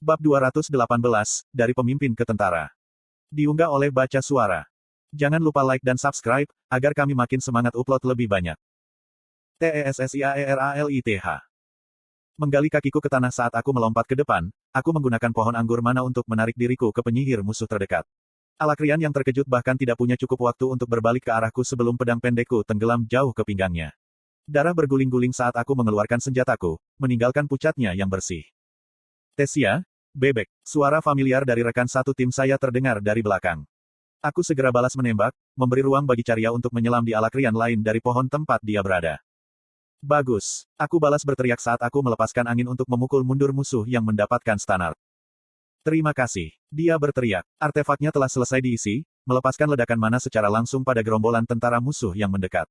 Bab 218, dari pemimpin ke tentara. Diunggah oleh Baca Suara. Jangan lupa like dan subscribe, agar kami makin semangat upload lebih banyak. TESSIAERALITH. Menggali kakiku ke tanah saat aku melompat ke depan, aku menggunakan pohon anggur mana untuk menarik diriku ke penyihir musuh terdekat. Alakrian yang terkejut bahkan tidak punya cukup waktu untuk berbalik ke arahku sebelum pedang pendekku tenggelam jauh ke pinggangnya. Darah berguling-guling saat aku mengeluarkan senjataku, meninggalkan pucatnya yang bersih. Tessia, bebek, suara familiar dari rekan satu tim saya terdengar dari belakang. Aku segera balas menembak, memberi ruang bagi Carya untuk menyelam di alakrian lain dari pohon tempat dia berada. Bagus, aku balas berteriak saat aku melepaskan angin untuk memukul mundur musuh yang mendapatkan standar. Terima kasih, dia berteriak. Artefaknya telah selesai diisi, melepaskan ledakan mana secara langsung pada gerombolan tentara musuh yang mendekat.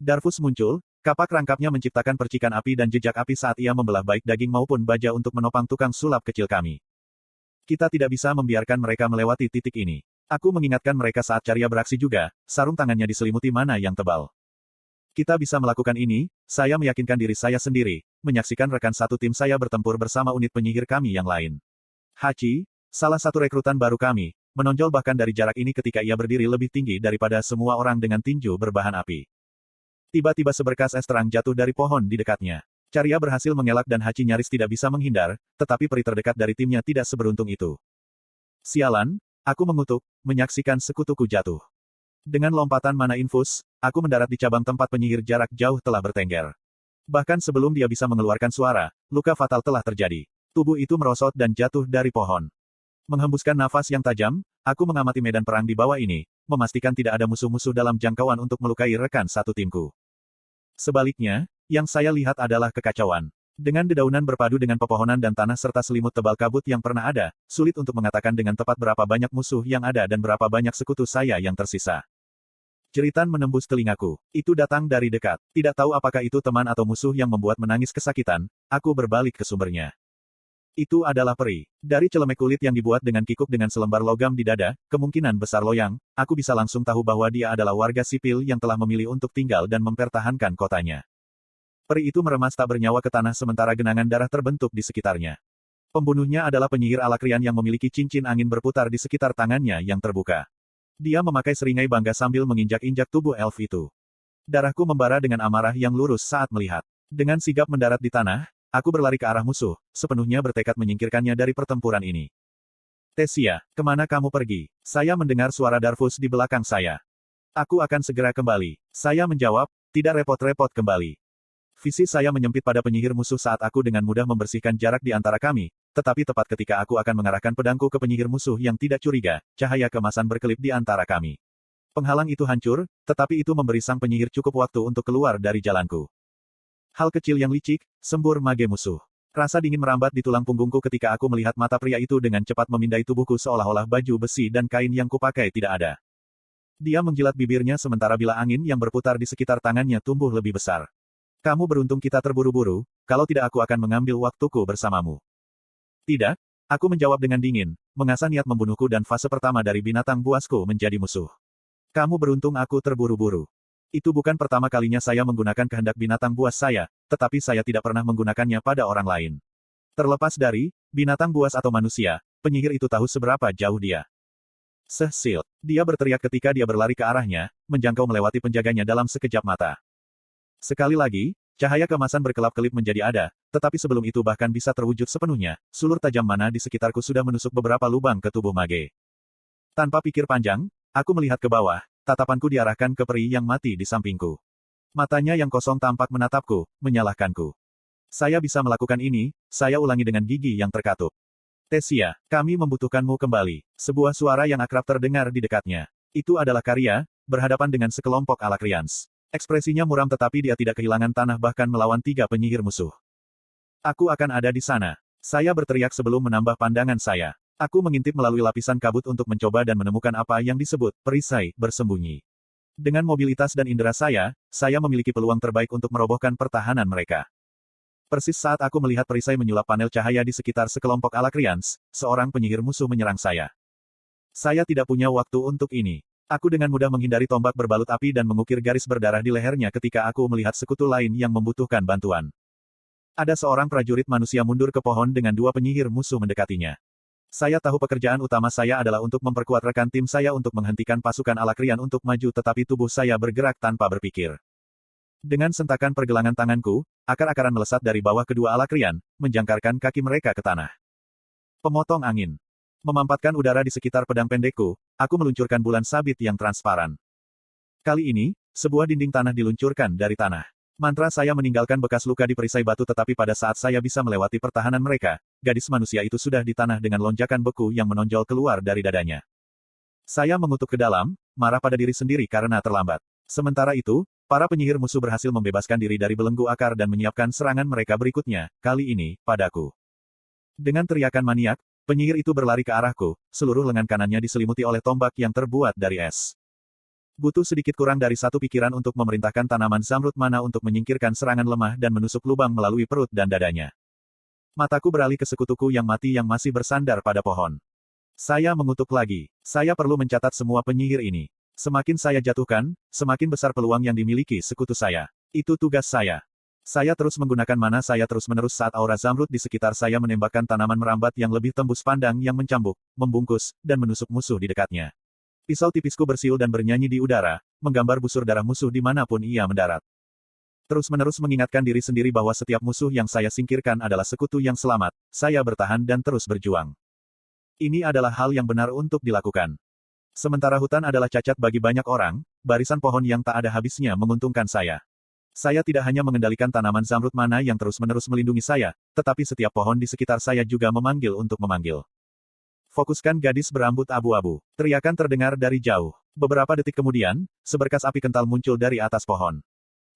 Darvus muncul, kapak rangkapnya menciptakan percikan api dan jejak api saat ia membelah baik daging maupun baja untuk menopang tukang sulap kecil kami. Kita tidak bisa membiarkan mereka melewati titik ini. Aku mengingatkan mereka saat Carya beraksi juga, sarung tangannya diselimuti mana yang tebal. Kita bisa melakukan ini, saya meyakinkan diri saya sendiri, menyaksikan rekan satu tim saya bertempur bersama unit penyihir kami yang lain. Hachi, salah satu rekrutan baru kami, menonjol bahkan dari jarak ini ketika ia berdiri lebih tinggi daripada semua orang dengan tinju berbahan api. Tiba-tiba seberkas es terang jatuh dari pohon di dekatnya. Carya berhasil mengelak dan Hachi nyaris tidak bisa menghindar, tetapi peri terdekat dari timnya tidak seberuntung itu. Sialan, aku mengutuk, menyaksikan sekutuku jatuh. Dengan lompatan mana infus, aku mendarat di cabang tempat penyihir jarak jauh telah bertengger. Bahkan sebelum dia bisa mengeluarkan suara, luka fatal telah terjadi. Tubuh itu merosot dan jatuh dari pohon. Menghembuskan nafas yang tajam, aku mengamati medan perang di bawah ini, memastikan tidak ada musuh-musuh dalam jangkauan untuk melukai rekan satu timku. Sebaliknya, yang saya lihat adalah kekacauan. Dengan dedaunan berpadu dengan pepohonan dan tanah serta selimut tebal kabut yang pernah ada, sulit untuk mengatakan dengan tepat berapa banyak musuh yang ada dan berapa banyak sekutu saya yang tersisa. Jeritan menembus telingaku. Itu datang dari dekat. Tidak tahu apakah itu teman atau musuh yang membuat menangis kesakitan, aku berbalik ke sumbernya. Itu adalah peri. Dari celemek kulit yang dibuat dengan kikuk dengan selembar logam di dada, kemungkinan besar loyang, aku bisa langsung tahu bahwa dia adalah warga sipil yang telah memilih untuk tinggal dan mempertahankan kotanya. Peri itu meremas tak bernyawa ke tanah sementara genangan darah terbentuk di sekitarnya. Pembunuhnya adalah penyihir alakrian yang memiliki cincin angin berputar di sekitar tangannya yang terbuka. Dia memakai seringai bangga sambil menginjak-injak tubuh elf itu. Darahku membara dengan amarah yang lurus saat melihat. Dengan sigap mendarat di tanah, aku berlari ke arah musuh, sepenuhnya bertekad menyingkirkannya dari pertempuran ini. Tessia, kemana kamu pergi? Saya mendengar suara Darvus di belakang saya. Aku akan segera kembali. Saya menjawab, tidak repot-repot kembali. Visi saya menyempit pada penyihir musuh saat aku dengan mudah membersihkan jarak di antara kami, tetapi tepat ketika aku akan mengarahkan pedangku ke penyihir musuh yang tidak curiga, cahaya kemasan berkelip di antara kami. Penghalang itu hancur, tetapi itu memberi sang penyihir cukup waktu untuk keluar dari jalanku. Hal kecil yang licik, sembur mage musuh. Rasa dingin merambat di tulang punggungku ketika aku melihat mata pria itu dengan cepat memindai tubuhku seolah-olah baju besi dan kain yang kupakai tidak ada. Dia menjilat bibirnya sementara bila angin yang berputar di sekitar tangannya tumbuh lebih besar. Kamu beruntung kita terburu-buru, kalau tidak aku akan mengambil waktuku bersamamu. Tidak, aku menjawab dengan dingin, mengasah niat membunuhku dan fase pertama dari binatang buasku menjadi musuh. Kamu beruntung aku terburu-buru. Itu bukan pertama kalinya saya menggunakan kehendak binatang buas saya, tetapi saya tidak pernah menggunakannya pada orang lain. Terlepas dari binatang buas atau manusia, penyihir itu tahu seberapa jauh dia. Sehsil, dia berteriak ketika dia berlari ke arahnya, menjangkau melewati penjaganya dalam sekejap mata. Sekali lagi, cahaya kemasan berkelap-kelip menjadi ada, tetapi sebelum itu bahkan bisa terwujud sepenuhnya, sulur tajam mana di sekitarku sudah menusuk beberapa lubang ke tubuh mage. Tanpa pikir panjang, aku melihat ke bawah, tatapanku diarahkan ke peri yang mati di sampingku. Matanya yang kosong tampak menatapku, menyalahkanku. Saya bisa melakukan ini, saya ulangi dengan gigi yang terkatup. Tessia, kami membutuhkanmu kembali. Sebuah suara yang akrab terdengar di dekatnya. Itu adalah Carya, berhadapan dengan sekelompok alakrians. Ekspresinya muram tetapi dia tidak kehilangan tanah bahkan melawan 3 penyihir musuh. Aku akan ada di sana. Saya berteriak sebelum menambah pandangan saya. Aku mengintip melalui lapisan kabut untuk mencoba dan menemukan apa yang disebut perisai bersembunyi. Dengan mobilitas dan indera saya memiliki peluang terbaik untuk merobohkan pertahanan mereka. Persis saat aku melihat perisai menyulap panel cahaya di sekitar sekelompok alakrians, seorang penyihir musuh menyerang saya. Saya tidak punya waktu untuk ini. Aku dengan mudah menghindari tombak berbalut api dan mengukir garis berdarah di lehernya ketika aku melihat sekutu lain yang membutuhkan bantuan. Ada seorang prajurit manusia mundur ke pohon dengan dua penyihir musuh mendekatinya. Saya tahu pekerjaan utama saya adalah untuk memperkuat rekan tim saya untuk menghentikan pasukan Alakrian untuk maju, tetapi tubuh saya bergerak tanpa berpikir. Dengan sentakan pergelangan tanganku, akar-akaran melesat dari bawah kedua Alakrian, menjangkarkan kaki mereka ke tanah. Pemotong angin. Memampatkan udara di sekitar pedang pendekku, aku meluncurkan bulan sabit yang transparan. Kali ini, sebuah dinding tanah diluncurkan dari tanah. Mantra saya meninggalkan bekas luka di perisai batu, tetapi pada saat saya bisa melewati pertahanan mereka, gadis manusia itu sudah di tanah dengan lonjakan beku yang menonjol keluar dari dadanya. Saya mengutuk ke dalam, marah pada diri sendiri karena terlambat. Sementara itu, para penyihir musuh berhasil membebaskan diri dari belenggu akar dan menyiapkan serangan mereka berikutnya, kali ini, padaku. Dengan teriakan maniak, penyihir itu berlari ke arahku, seluruh lengan kanannya diselimuti oleh tombak yang terbuat dari es. Butuh sedikit kurang dari satu pikiran untuk memerintahkan tanaman zamrud mana untuk menyingkirkan serangan lemah dan menusuk lubang melalui perut dan dadanya. Mataku beralih ke sekutuku yang mati yang masih bersandar pada pohon. Saya mengutuk lagi. Saya perlu mencatat semua penyihir ini. Semakin saya jatuhkan, semakin besar peluang yang dimiliki sekutu saya. Itu tugas saya. Saya terus menggunakan mana saya terus-menerus saat aura zamrud di sekitar saya menembakkan tanaman merambat yang lebih tembus pandang yang mencambuk, membungkus, dan menusuk musuh di dekatnya. Pisau tipisku bersiul dan bernyanyi di udara, menggambar busur darah musuh dimanapun ia mendarat. Terus-menerus mengingatkan diri sendiri bahwa setiap musuh yang saya singkirkan adalah sekutu yang selamat, saya bertahan dan terus berjuang. Ini adalah hal yang benar untuk dilakukan. Sementara hutan adalah cacat bagi banyak orang, barisan pohon yang tak ada habisnya menguntungkan saya. Saya tidak hanya mengendalikan tanaman zamrud mana yang terus-menerus melindungi saya, tetapi setiap pohon di sekitar saya juga memanggil untuk memanggil. Fokuskan gadis berambut abu-abu. Teriakan terdengar dari jauh. Beberapa detik kemudian, seberkas api kental muncul dari atas pohon.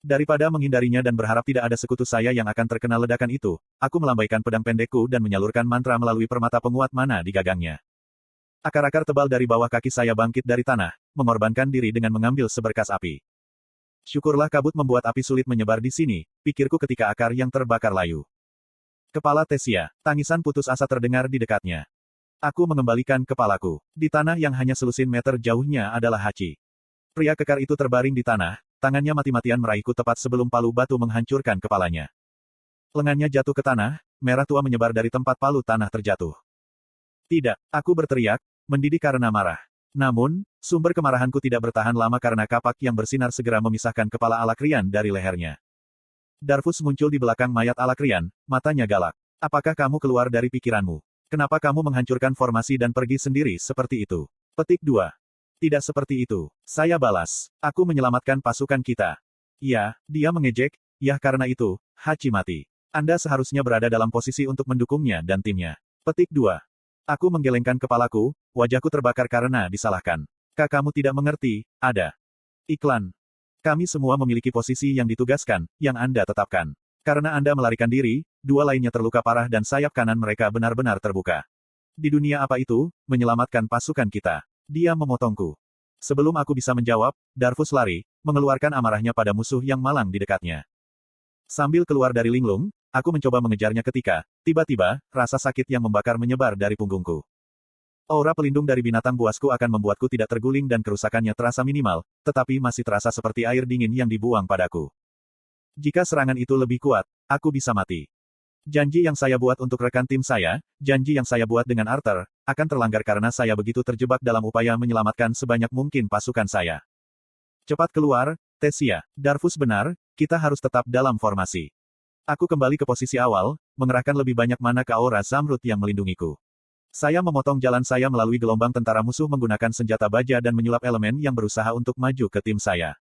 Daripada menghindarinya dan berharap tidak ada sekutu saya yang akan terkena ledakan itu, aku melambaikan pedang pendekku dan menyalurkan mantra melalui permata penguat mana di gagangnya. Akar-akar tebal dari bawah kaki saya bangkit dari tanah, mengorbankan diri dengan mengambil seberkas api. Syukurlah kabut membuat api sulit menyebar di sini, pikirku ketika akar yang terbakar layu. Kepala Tesia, tangisan putus asa terdengar di dekatnya. Aku mengembalikan kepalaku. Di tanah yang hanya selusin meter jauhnya adalah Hachi. Pria kekar itu terbaring di tanah, tangannya mati-matian meraihku tepat sebelum palu batu menghancurkan kepalanya. Lengannya jatuh ke tanah, merah tua menyebar dari tempat palu tanah terjatuh. Tidak, aku berteriak, mendidih karena marah. Namun, sumber kemarahanku tidak bertahan lama karena kapak yang bersinar segera memisahkan kepala Alakrian dari lehernya. Darfus muncul di belakang mayat Alakrian, matanya galak. Apakah kamu keluar dari pikiranmu? Kenapa kamu menghancurkan formasi dan pergi sendiri seperti itu? Petik 2. Tidak seperti itu. Saya balas. Aku menyelamatkan pasukan kita. Ya, dia mengejek, ya karena itu, Hachi mati. Anda seharusnya berada dalam posisi untuk mendukungnya dan timnya. Petik 2. Aku menggelengkan kepalaku, wajahku terbakar karena disalahkan. Kamu tidak mengerti, ada iklan. Kami semua memiliki posisi yang ditugaskan, yang Anda tetapkan. Karena Anda melarikan diri, dua lainnya terluka parah dan sayap kanan mereka benar-benar terbuka. Di dunia apa itu, menyelamatkan pasukan kita. Dia memotongku. Sebelum aku bisa menjawab, Darfus lari, mengeluarkan amarahnya pada musuh yang malang di dekatnya. Sambil keluar dari linglung, aku mencoba mengejarnya ketika, tiba-tiba, rasa sakit yang membakar menyebar dari punggungku. Aura pelindung dari binatang buasku akan membuatku tidak terguling dan kerusakannya terasa minimal, tetapi masih terasa seperti air dingin yang dibuang padaku. Jika serangan itu lebih kuat, aku bisa mati. Janji yang saya buat untuk rekan tim saya, janji yang saya buat dengan Arthur, akan terlanggar karena saya begitu terjebak dalam upaya menyelamatkan sebanyak mungkin pasukan saya. Cepat keluar, Tesia. Darfus benar, kita harus tetap dalam formasi. Aku kembali ke posisi awal, mengerahkan lebih banyak mana ke aura zamrud yang melindungiku. Saya memotong jalan saya melalui gelombang tentara musuh menggunakan senjata baja dan menyulap elemen yang berusaha untuk maju ke tim saya.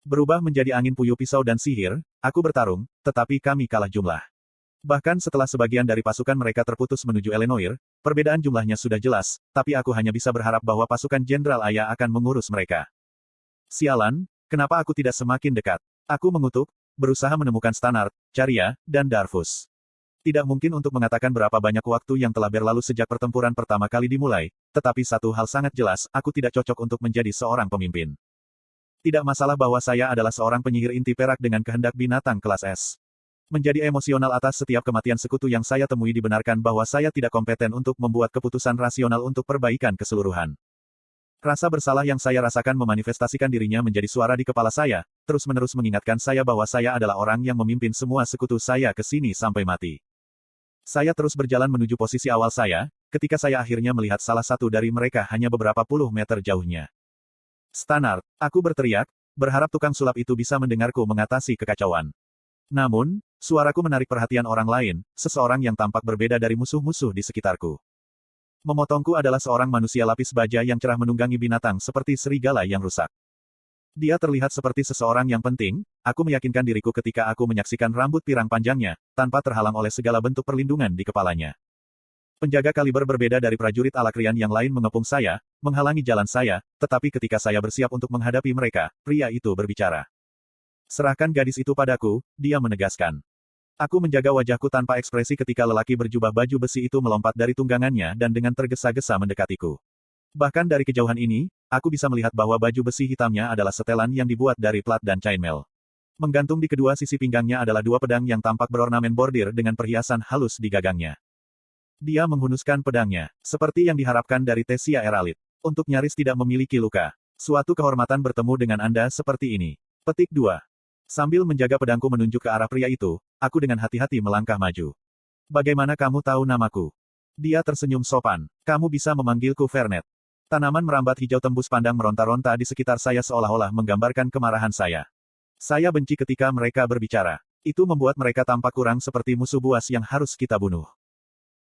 Berubah menjadi angin puyuh pisau dan sihir, aku bertarung, tetapi kami kalah jumlah. Bahkan setelah sebagian dari pasukan mereka terputus menuju Elenoir, perbedaan jumlahnya sudah jelas, tapi aku hanya bisa berharap bahwa pasukan Jenderal Aya akan mengurus mereka. Sialan, kenapa aku tidak semakin dekat? Aku mengutuk, berusaha menemukan Stannard, Caria, dan Darfus. Tidak mungkin untuk mengatakan berapa banyak waktu yang telah berlalu sejak pertempuran pertama kali dimulai, tetapi satu hal sangat jelas, aku tidak cocok untuk menjadi seorang pemimpin. Tidak masalah bahwa saya adalah seorang penyihir inti perak dengan kehendak binatang kelas S. Menjadi emosional atas setiap kematian sekutu yang saya temui dibenarkan bahwa saya tidak kompeten untuk membuat keputusan rasional untuk perbaikan keseluruhan. Rasa bersalah yang saya rasakan memanifestasikan dirinya menjadi suara di kepala saya, terus-menerus mengingatkan saya bahwa saya adalah orang yang memimpin semua sekutu saya ke sini sampai mati. Saya terus berjalan menuju posisi awal saya, ketika saya akhirnya melihat salah satu dari mereka hanya beberapa puluh meter jauhnya. Stannard, aku berteriak, berharap tukang sulap itu bisa mendengarku mengatasi kekacauan. Namun, suaraku menarik perhatian orang lain, seseorang yang tampak berbeda dari musuh-musuh di sekitarku. Memotongku adalah seorang manusia lapis baja yang cerah menunggangi binatang seperti serigala yang rusak. Dia terlihat seperti seseorang yang penting, aku meyakinkan diriku ketika aku menyaksikan rambut pirang panjangnya, tanpa terhalang oleh segala bentuk perlindungan di kepalanya. Penjaga kaliber berbeda dari prajurit Alakrian yang lain mengepung saya, menghalangi jalan saya, tetapi ketika saya bersiap untuk menghadapi mereka, pria itu berbicara. Serahkan gadis itu padaku, dia menegaskan. Aku menjaga wajahku tanpa ekspresi ketika lelaki berjubah baju besi itu melompat dari tunggangannya dan dengan tergesa-gesa mendekatiku. Bahkan dari kejauhan ini, aku bisa melihat bahwa baju besi hitamnya adalah setelan yang dibuat dari plat dan chainmail. Menggantung di kedua sisi pinggangnya adalah dua pedang yang tampak berornamen bordir dengan perhiasan halus di gagangnya. Dia menghunuskan pedangnya, seperti yang diharapkan dari Tesia Eralit, untuk nyaris tidak memiliki luka. Suatu kehormatan bertemu dengan Anda seperti ini. Petik 2. Sambil menjaga pedangku menunjuk ke arah pria itu, aku dengan hati-hati melangkah maju. Bagaimana kamu tahu namaku? Dia tersenyum sopan. Kamu bisa memanggilku Fernet. Tanaman merambat hijau tembus pandang meronta-ronta di sekitar saya seolah-olah menggambarkan kemarahan saya. Saya benci ketika mereka berbicara. Itu membuat mereka tampak kurang seperti musuh buas yang harus kita bunuh.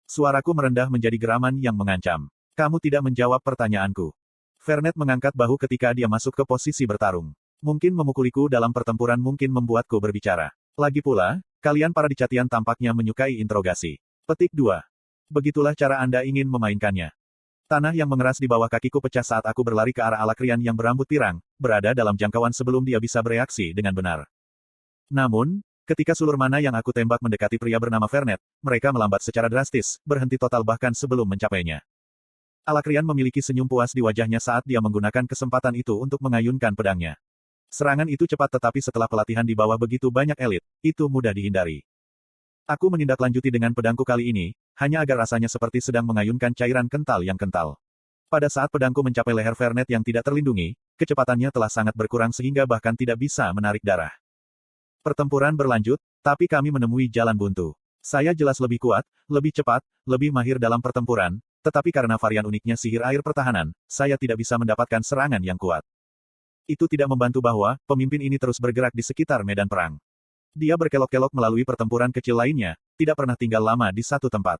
Suaraku merendah menjadi geraman yang mengancam. Kamu tidak menjawab pertanyaanku. Fernet mengangkat bahu ketika dia masuk ke posisi bertarung. Mungkin memukuliku dalam pertempuran mungkin membuatku berbicara. Lagi pula, kalian para dicatian tampaknya menyukai interogasi. Petik 2. Begitulah cara Anda ingin memainkannya. Tanah yang mengeras di bawah kakiku pecah saat aku berlari ke arah Alakrian yang berambut pirang, berada dalam jangkauan sebelum dia bisa bereaksi dengan benar. Namun, ketika sulur mana yang aku tembak mendekati pria bernama Fernet, mereka melambat secara drastis, berhenti total bahkan sebelum mencapainya. Alakrian memiliki senyum puas di wajahnya saat dia menggunakan kesempatan itu untuk mengayunkan pedangnya. Serangan itu cepat tetapi setelah pelatihan di bawah begitu banyak elit, itu mudah dihindari. Aku menindaklanjuti dengan pedangku kali ini, hanya agar rasanya seperti sedang mengayunkan cairan kental yang kental. Pada saat pedangku mencapai leher Fernet yang tidak terlindungi, kecepatannya telah sangat berkurang sehingga bahkan tidak bisa menarik darah. Pertempuran berlanjut, tapi kami menemui jalan buntu. Saya jelas lebih kuat, lebih cepat, lebih mahir dalam pertempuran, tetapi karena varian uniknya sihir air pertahanan, saya tidak bisa mendapatkan serangan yang kuat. Itu tidak membantu bahwa, pemimpin ini terus bergerak di sekitar medan perang. Dia berkelok-kelok melalui pertempuran kecil lainnya, tidak pernah tinggal lama di satu tempat.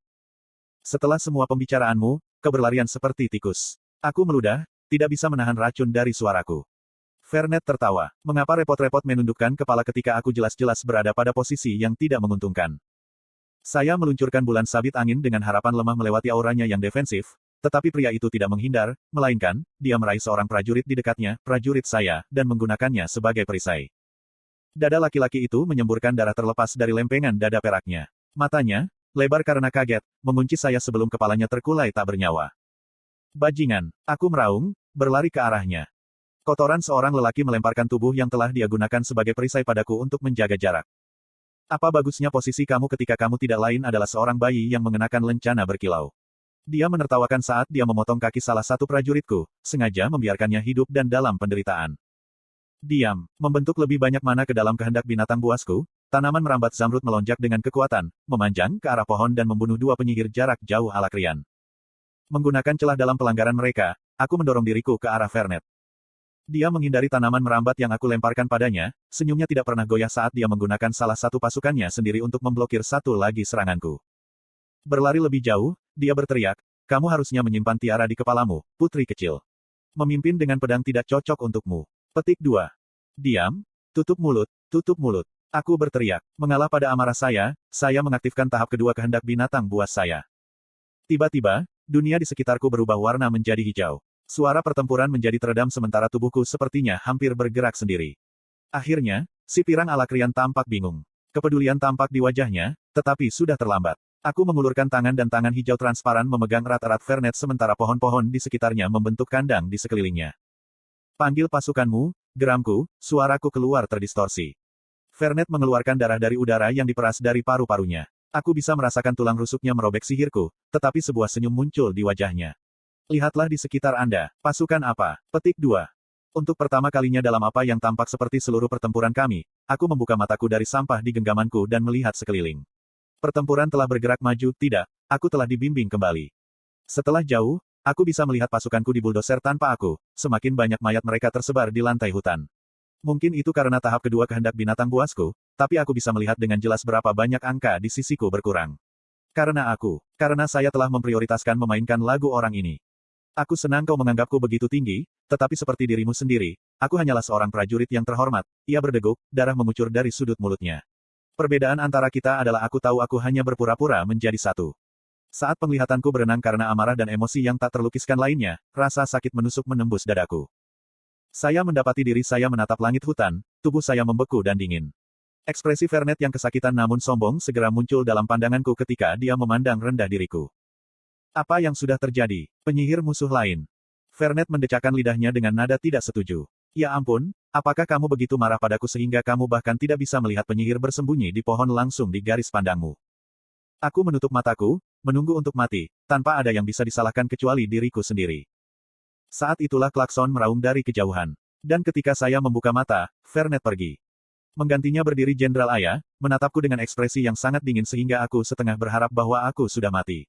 Setelah semua pembicaraanmu, keberlarian seperti tikus. Aku meludah, tidak bisa menahan racun dari suaraku. Fernet tertawa. Mengapa repot-repot menundukkan kepala ketika aku jelas-jelas berada pada posisi yang tidak menguntungkan? Saya meluncurkan bulan sabit angin dengan harapan lemah melewati auranya yang defensif, tetapi pria itu tidak menghindar, melainkan, dia meraih seorang prajurit di dekatnya, prajurit saya, dan menggunakannya sebagai perisai. Dada laki-laki itu menyemburkan darah terlepas dari lempengan dada peraknya. Matanya, lebar karena kaget, mengunci saya sebelum kepalanya terkulai tak bernyawa. Bajingan, aku meraung, berlari ke arahnya. Kotoran seorang lelaki melemparkan tubuh yang telah dia gunakan sebagai perisai padaku untuk menjaga jarak. Apa bagusnya posisi kamu ketika kamu tidak lain adalah seorang bayi yang mengenakan lencana berkilau. Dia menertawakan saat dia memotong kaki salah satu prajuritku, sengaja membiarkannya hidup dan dalam penderitaan. Diam, membentuk lebih banyak mana ke dalam kehendak binatang buasku, tanaman merambat zamrud melonjak dengan kekuatan, memanjang ke arah pohon dan membunuh dua penyihir jarak jauh Alakrian. Menggunakan celah dalam pelanggaran mereka, aku mendorong diriku ke arah Fernet. Dia menghindari tanaman merambat yang aku lemparkan padanya, senyumnya tidak pernah goyah saat dia menggunakan salah satu pasukannya sendiri untuk memblokir satu lagi seranganku. Berlari lebih jauh, dia berteriak, kamu harusnya menyimpan tiara di kepalamu, putri kecil. Memimpin dengan pedang tidak cocok untukmu. Petik 2. Diam, tutup mulut, tutup mulut. Aku berteriak, mengalah pada amarah saya mengaktifkan tahap kedua kehendak binatang buas saya. Tiba-tiba, dunia di sekitarku berubah warna menjadi hijau. Suara pertempuran menjadi teredam sementara tubuhku sepertinya hampir bergerak sendiri. Akhirnya, si pirang Alakrian tampak bingung. Kepedulian tampak di wajahnya, tetapi sudah terlambat. Aku mengulurkan tangan dan tangan hijau transparan memegang erat-erat Fernet sementara pohon-pohon di sekitarnya membentuk kandang di sekelilingnya. Panggil pasukanmu, geramku, suaraku keluar terdistorsi. Fernet mengeluarkan darah dari udara yang diperas dari paru-parunya. Aku bisa merasakan tulang rusuknya merobek sihirku, tetapi sebuah senyum muncul di wajahnya. Lihatlah di sekitar Anda. Pasukan apa? Petik 2. Untuk pertama kalinya dalam apa yang tampak seperti seluruh pertempuran kami, aku membuka mataku dari sampah di genggamanku dan melihat sekeliling. Pertempuran telah bergerak maju, tidak, aku telah dibimbing kembali. Setelah jauh, aku bisa melihat pasukanku dibuldoser tanpa aku, semakin banyak mayat mereka tersebar di lantai hutan. Mungkin itu karena tahap kedua kehendak binatang buasku, tapi aku bisa melihat dengan jelas berapa banyak angka di sisiku berkurang. Karena saya telah memprioritaskan memainkan lagu orang ini. Aku senang kau menganggapku begitu tinggi, tetapi seperti dirimu sendiri, aku hanyalah seorang prajurit yang terhormat. Ia berdeguk, darah mengucur dari sudut mulutnya. Perbedaan antara kita adalah aku tahu aku hanya berpura-pura menjadi satu. Saat penglihatanku berenang karena amarah dan emosi yang tak terlukiskan lainnya, rasa sakit menusuk menembus dadaku. Saya mendapati diri saya menatap langit hutan, tubuh saya membeku dan dingin. Ekspresi Vernet yang kesakitan namun sombong segera muncul dalam pandanganku ketika dia memandang rendah diriku. Apa yang sudah terjadi? Penyihir musuh lain. Vernet mendecakkan lidahnya dengan nada tidak setuju. Ya ampun, apakah kamu begitu marah padaku sehingga kamu bahkan tidak bisa melihat penyihir bersembunyi di pohon langsung di garis pandangmu? Aku menutup mataku, menunggu untuk mati, tanpa ada yang bisa disalahkan kecuali diriku sendiri. Saat itulah klakson meraung dari kejauhan. Dan ketika saya membuka mata, Vernet pergi. Menggantinya berdiri Jenderal Aya, menatapku dengan ekspresi yang sangat dingin sehingga aku setengah berharap bahwa aku sudah mati.